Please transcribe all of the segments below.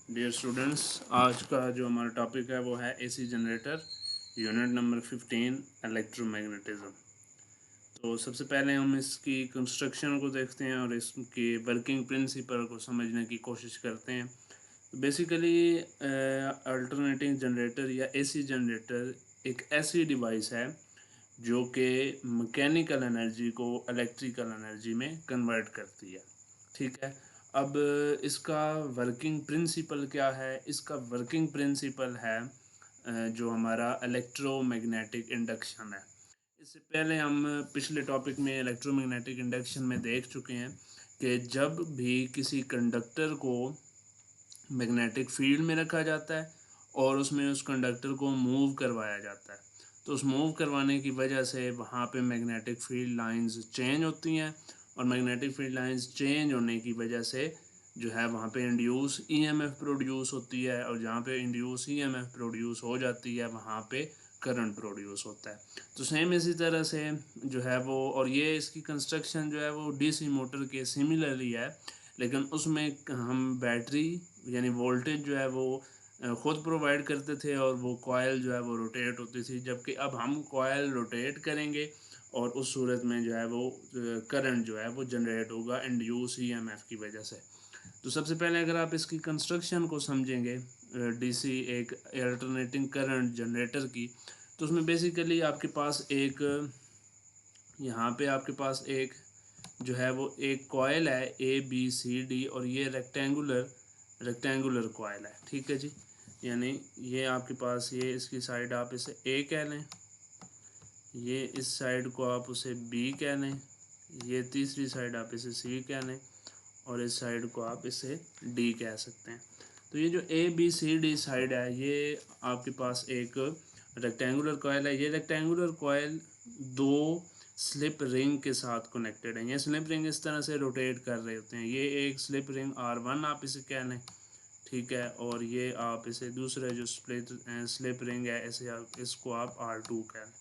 Dear students, आज का जो हमारा टॉपिक है वो है AC generator, unit number 15 electromagnetism. तो सबसे पहले हम इसकी कंस्ट्रक्शन को देखते हैं और इसकी वर्किंग प्रिंसिपल को समझने की कोशिश करते हैं। बेसिकली अल्टरनेटिंग जनरेटर या एसी जनरेटर एक ऐसी डिवाइस है जो कि मैकेनिकल एनर्जी को इलेक्ट्रिकल एनर्जी में कन्वर्ट करती है। ठीक है। अब इसका वर्किंग प्रिंसिपल क्या है? इसका वर्किंग प्रिंसिपल है जो हमारा इलेक्ट्रोमैग्नेटिक इंडक्शन है। इससे पहले हम पिछले टॉपिक में इलेक्ट्रोमैग्नेटिक इंडक्शन में देख चुके हैं कि जब भी किसी कंडक्टर को मैग्नेटिक फील्ड में रखा जाता है और उसमें उस कंडक्टर को मूव करवाया जाता है, तो उस मूव करवाने की वजह से वहाँ पे मैग्नेटिक फील्ड लाइंस चेंज होती हैं और मैग्नेटिक फील्ड लाइंस चेंज होने की वजह से जो है वहाँ पे इंड्यूस ईएमएफ प्रोड्यूस होती है और जहाँ पे इंड्यूस ईएमएफ प्रोड्यूस हो जाती है वहाँ पे करंट प्रोड्यूस होता है। तो सेम इसी तरह से जो है वो, और ये इसकी कंस्ट्रक्शन जो है वो डीसी मोटर के सिमिलरली है, लेकिन उसमें हम बैटरी यानी वोल्टेज जो है वो ख़ुद प्रोवाइड करते थे और वो कॉयल जो है वो रोटेट होती थी, जबकि अब हम कॉयल रोटेट करेंगे और उस सूरत में जो है वो करंट जो है वो जनरेट होगा इंड्यूस ईएमएफ की वजह से। तो सबसे पहले अगर आप इसकी कंस्ट्रक्शन को समझेंगे डीसी एक अल्टरनेटिंग करंट जनरेटर की, तो उसमें बेसिकली आपके पास एक यहाँ पे आपके पास एक जो है वो एक कॉयल है ABCD और ये रेक्टेंगुलर कॉयल है। ठीक है जी। यानी ये आपके पास ये इसकी साइड आप इसे A कह लें, ये इस साइड को आप उसे B कह लें, ये तीसरी साइड आप इसे C कह लें और इस साइड को आप इसे D कह सकते हैं। तो ये जो ABCD साइड है ये आपके पास एक रेक्टेंगुलर कॉयल है। ये रेक्टेंगुलर कॉयल दो स्लिप रिंग के साथ कनेक्टेड है। ये स्लिप रिंग इस तरह से रोटेट कर रहे होते हैं। ये एक स्लिप रिंग R1 आप इसे कह लें, ठीक है, और ये आप इसे दूसरा जो स्लिप रिंग है इसे इसको आप R2 कह लें।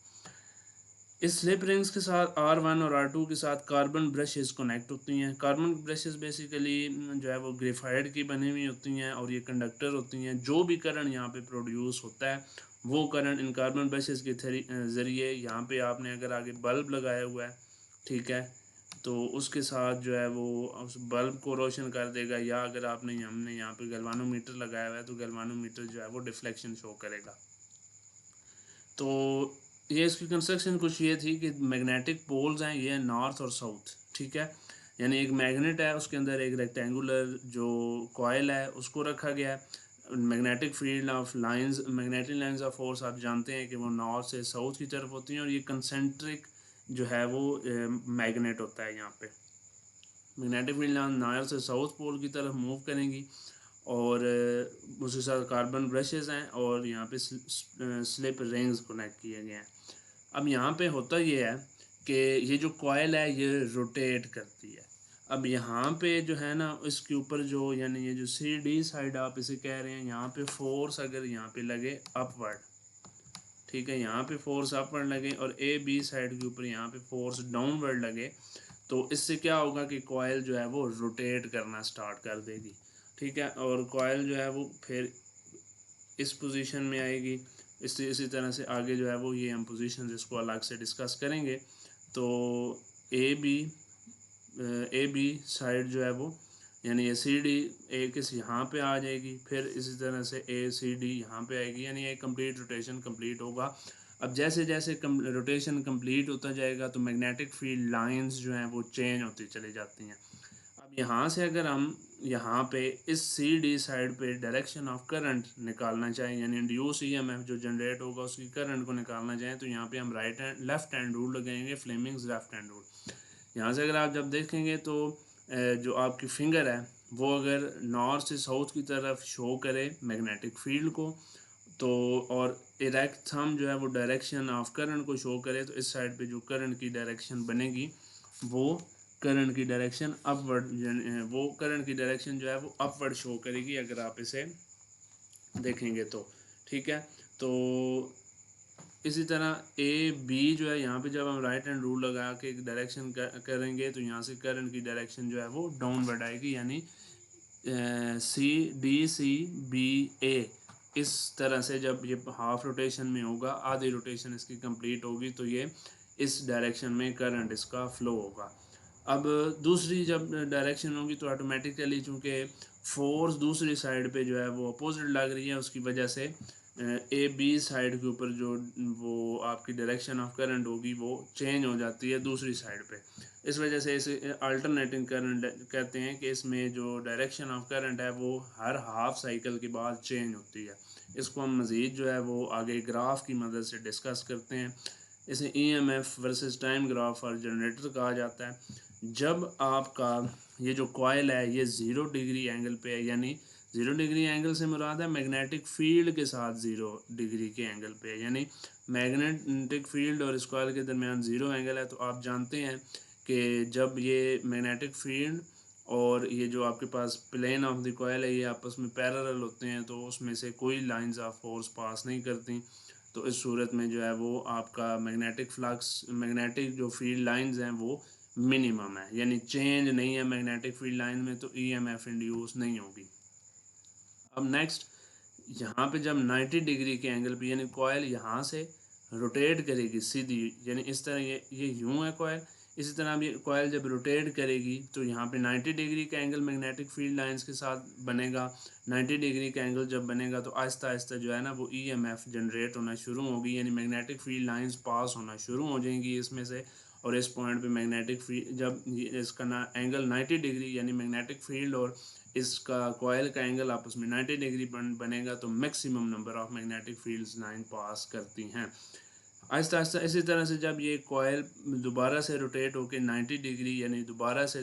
इस स्लिप रिंग्स के साथ R1 और R2 के साथ कार्बन ब्रशेस कनेक्ट होती हैं। कार्बन ब्रशेस बेसिकली जो है वो ग्रेफाइट की बनी हुई होती हैं और ये कंडक्टर होती हैं। जो भी करंट यहाँ पे प्रोड्यूस होता है वो करंट इन कार्बन ब्रशेस के ज़रिए यहाँ पे आपने अगर आगे बल्ब लगाया हुआ है, ठीक है, तो उसके साथ जो है वो उस बल्ब को रोशन कर देगा, या अगर हमने यहाँ पे गैल्वानोमीटर लगाया हुआ है तो गैल्वानोमीटर जो है वो डिफ्लेक्शन शो करेगा। तो ये इसकी कंस्ट्रक्शन कुछ ये थी कि मैग्नेटिक पोल्स हैं ये नॉर्थ और साउथ, ठीक है, यानी एक मैग्नेट है उसके अंदर एक रेक्टेंगुलर जो कॉयल है उसको रखा गया है। Magnetic field of lines, magnetic lines of force आप जानते हैं कि वो नॉर्थ से साउथ की तरफ होती हैं और ये कंसेंट्रिक जो है वो मैग्नेट होता है। यहाँ पे मैग्नेटिक फील्ड नॉर्थ से साउथ पोल की तरफ मूव करेंगी और उसके साथ कार्बन ब्रशेस हैं और यहाँ पे स्लिप रिंग्स कनेक्ट किए गए हैं। अब यहाँ पे होता ये है कि ये जो कॉयल है ये रोटेट करती है। अब यहाँ पे जो है ना इसके ऊपर जो यानी ये जो CD साइड आप इसे कह रहे हैं, यहाँ पे फोर्स अगर यहाँ पे लगे अपवर्ड, ठीक है, यहाँ पे फोर्स अपवर्ड लगे और AB साइड के ऊपर यहाँ पे फोर्स डाउनवर्ड लगे, तो इससे क्या होगा कि कॉयल जो है वो रोटेट करना स्टार्ट कर देगी। ठीक है, और कॉयल जो है वो फिर इस पोजीशन में आएगी। इसी तरह से आगे जो है वो ये हम पोजीशन इसको अलग से डिस्कस करेंगे। तो ए बी साइड जो है वो यानी CD एक इस यहाँ पे आ जाएगी, फिर इसी तरह से ACD यहाँ पे आएगी, यानी ये कंप्लीट रोटेशन कंप्लीट होगा। अब जैसे जैसे रोटेशन कंप्लीट होता जाएगा तो मैग्नेटिक फील्ड लाइंस जो हैं वो चेंज होती चली जाती हैं। अब यहाँ से अगर हम यहाँ पे इस CD साइड पे डायरेक्शन ऑफ करंट निकालना चाहें, यानी इंड्यूस EMF जो जनरेट होगा उसकी करंट को निकालना चाहें, तो यहाँ पे हम लेफ्ट हैंड रूल लगाएंगे, फ्लेमिंग्स लेफ्ट हैंड रूल। यहाँ से अगर आप जब देखेंगे तो जो आपकी फिंगर है वो अगर नॉर्थ से साउथ की तरफ शो करे मैग्नेटिक फील्ड को, तो और इरेक्ट थंब जो है वो डायरेक्शन ऑफ करंट को शो करे, तो इस साइड पे जो करंट की डायरेक्शन बनेगी वो करंट की डायरेक्शन अपवर्ड, वो करंट की डायरेक्शन जो है वो अपवर्ड शो करेगी अगर आप इसे देखेंगे तो। ठीक है, तो इसी तरह AB जो है यहाँ पे जब हम राइट हैंड रूल लगा के डायरेक्शन करेंगे तो यहाँ से करंट की डायरेक्शन जो है वो डाउनवर्ड आएगी, यानी CDCBA, इस तरह से जब ये हाफ रोटेशन में होगा, आधी रोटेशन इसकी कंप्लीट होगी, तो ये इस डायरेक्शन में करंट इसका फ्लो होगा। अब दूसरी जब डायरेक्शन होगी तो ऑटोमेटिकली चूँकि फोर्स दूसरी साइड पे जो है वो अपोजिट लग रही है, उसकी वजह से ए बी साइड के ऊपर जो वो आपकी डायरेक्शन ऑफ करंट होगी वो चेंज हो जाती है दूसरी साइड पे। इस वजह से इसे अल्टरनेटिंग करंट कहते हैं कि इसमें जो डायरेक्शन ऑफ करंट है वो हर हाफ साइकिल के बाद चेंज होती है। इसको हम मज़ीद जो है वो आगे ग्राफ की मदद से डिस्कस करते हैं। इसे EMF वर्सेस टाइम ग्राफ और जनरेटर कहा जाता है। जब आपका ये जो कॉयल है ये 0 डिग्री एंगल पे है, यानी 0 डिग्री एंगल से मुराद है मैग्नेटिक फील्ड के साथ 0 डिग्री के एंगल पे है, यानी मैग्नेटिक फील्ड और इस कॉयल के दरमियान 0 एंगल है। तो आप जानते हैं कि जब ये मैग्नेटिक फील्ड और ये जो आपके पास प्लेन ऑफ द कॉयल है ये आपस में पैरेलल होते हैं, तो उसमें से कोई लाइंस ऑफ फोर्स पास नहीं करती। तो इस सूरत में जो है वो आपका मैग्नेटिक फ्लक्स, मैग्नेटिक जो फील्ड लाइंस हैं वो मिनिमम है, यानी चेंज नहीं है मैग्नेटिक फील्ड लाइन में, तो EMF इंड्यूस नहीं होगी। अब नेक्स्ट, यहाँ पे जब 90 डिग्री के एंगल पे, यानी कॉयल यहाँ से रोटेट करेगी सीधी, यानी इस तरह ये यूँ है कॉयल, इसी तरह अब ये कॉयल जब रोटेट करेगी तो यहाँ पे 90 डिग्री का एंगल मैग्नेटिक फील्ड लाइंस के साथ बनेगा। 90 डिग्री का एंगल जब बनेगा तो आहिस्ता आहिस्ता जो है ना वो EMF जनरेट होना शुरू होगी, यानी मैग्नेटिक फील्ड लाइंस पास होना शुरू हो जाएंगी इसमें से। और इस पॉइंट पे मैग्नेटिक फील्ड जब इसका ना एंगल 90 डिग्री, यानी मैग्नेटिक फील्ड और इसका कॉयल का एंगल आपस में 90 डिग्री बनेगा, तो maximum number of magnetic fields line pass करती हैं। आहिस्ता आहिस्ता इसी तरह से जब ये कॉयल दोबारा से रोटेट होकर 90 डिग्री, यानी दोबारा से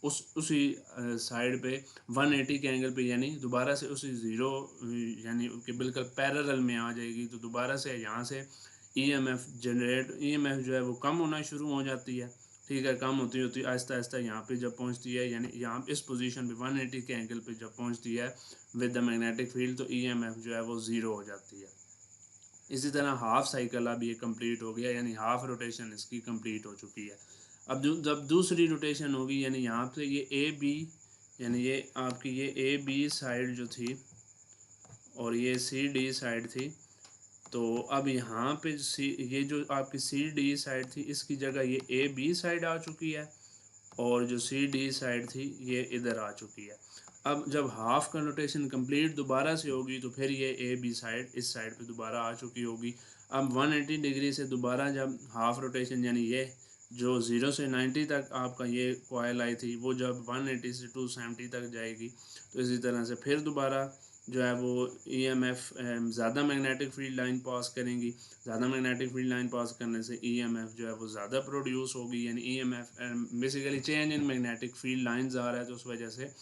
उसी साइड पे 180 के एंगल पे, यानी दोबारा से उसी ज़ीरो यानी कि बिल्कुल पैरेलल में आ जाएगी, तो दोबारा से यहाँ से EMF जो है वो कम होना शुरू हो जाती है। ठीक है, कम होती होती आहिस्ता आहिस्ता यहाँ पे जब पहुँचती है, यानी यहाँ इस पोजीशन पे 180 के एंगल पे जब पहुँचती है विद द मैग्नेटिक फील्ड, तो EMF जो है वो ज़ीरो हो जाती है। इसी तरह हाफ साइकिल अब ये कंप्लीट हो गया, यानी हाफ रोटेशन इसकी कंप्लीट हो चुकी है। अब जब दूसरी रोटेशन होगी, यानी यहाँ पे ये AB, यानी ये आपकी ये AB साइड जो थी और ये CD साइड थी, तो अब यहाँ पे ये जो आपकी CD साइड थी इसकी जगह ये AB साइड आ चुकी है, और जो CD साइड थी ये इधर आ चुकी है। अब जब हाफ का रोटेशन कंप्लीट दोबारा से होगी तो फिर ये AB साइड इस साइड पे दोबारा आ चुकी होगी। अब 180 डिग्री से दोबारा जब हाफ रोटेशन, यानी ये जो 0 से 90 तक आपका ये कॉयल आई थी, वो जब 180 से 270 तक जाएगी, तो इसी तरह से फिर दोबारा जो है वो EMF ज़्यादा मैग्नेटिक फील्ड लाइन पास करेंगी। ज़्यादा मैग्नेटिक फील्ड लाइन पास करने से EMF जो है वो ज़्यादा प्रोड्यूस होगी, यानी EMF basically change in magnetic field lines आ रहा है, तो उस वजह से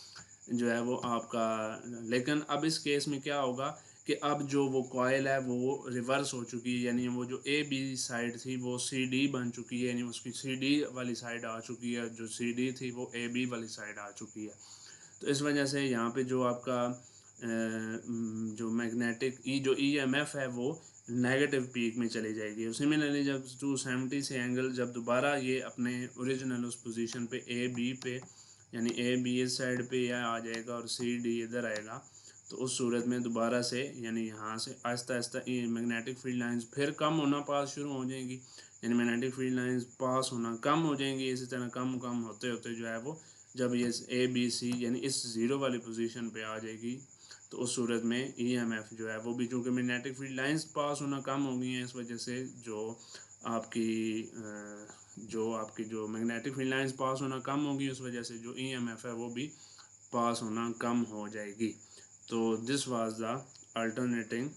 जो है वो आपका। लेकिन अब इस केस में क्या होगा कि अब जो वो कॉयल है वो रिवर्स हो चुकी है, यानी वो जो AB साइड थी वो CD बन चुकी है, यानी उसकी CD वाली साइड आ चुकी है, जो CD थी वो AB वाली साइड आ चुकी है। तो इस वजह से यहाँ पे जो आपका जो मैग्नेटिक जो EMF है वो नेगेटिव पीक में चली जाएगी। और सिमिलरली जब 270 से एंगल जब दोबारा ये अपने ओरिजिनल उस पोजीशन पे AB पे, यानी AB इस साइड पे यह आ जाएगा और CD इधर आएगा, तो उस सूरत में दोबारा से, यानी यहाँ से Aahista Aahista magnetic field lines फिर कम होना पास शुरू हो जाएंगी, यानी मैग्नेटिक फील्ड लाइंस पास होना कम हो जाएंगी। इसी तरह कम कम होते होते जो है वो जब ये ABC यानी इस ज़ीरो वाली पोजीशन पे आ जाएगी, तो उस सूरत में EMF जो है वो भी, चूँकि मैग्नेटिक फील्ड लाइंस पास होना कम हो गई हैं, इस वजह से जो मैग्नेटिक फील्ड लाइंस पास होना कम होगी, उस वजह से जो EMF है वो भी पास होना कम हो जाएगी। तो this was the alternating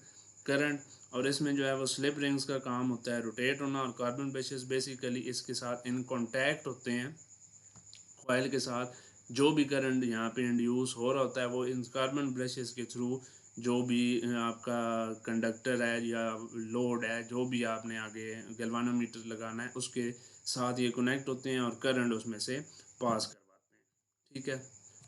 current. और इसमें जो है वो स्लिप रिंग्स का काम होता है रोटेट होना, और कार्बन ब्रशेस बेसिकली इसके साथ इन कांटेक्ट होते हैं कॉइल के साथ। जो भी करंट यहाँ पे इंड्यूस हो रहा होता है वो इन कार्बन ब्रशेस के थ्रू, जो भी आपका कंडक्टर है या लोड है, जो भी आपने आगे गैल्वानोमीटर लगाना है उसके साथ ये कनेक्ट होते हैं और करंट उसमें से पास करवाते हैं। ठीक है।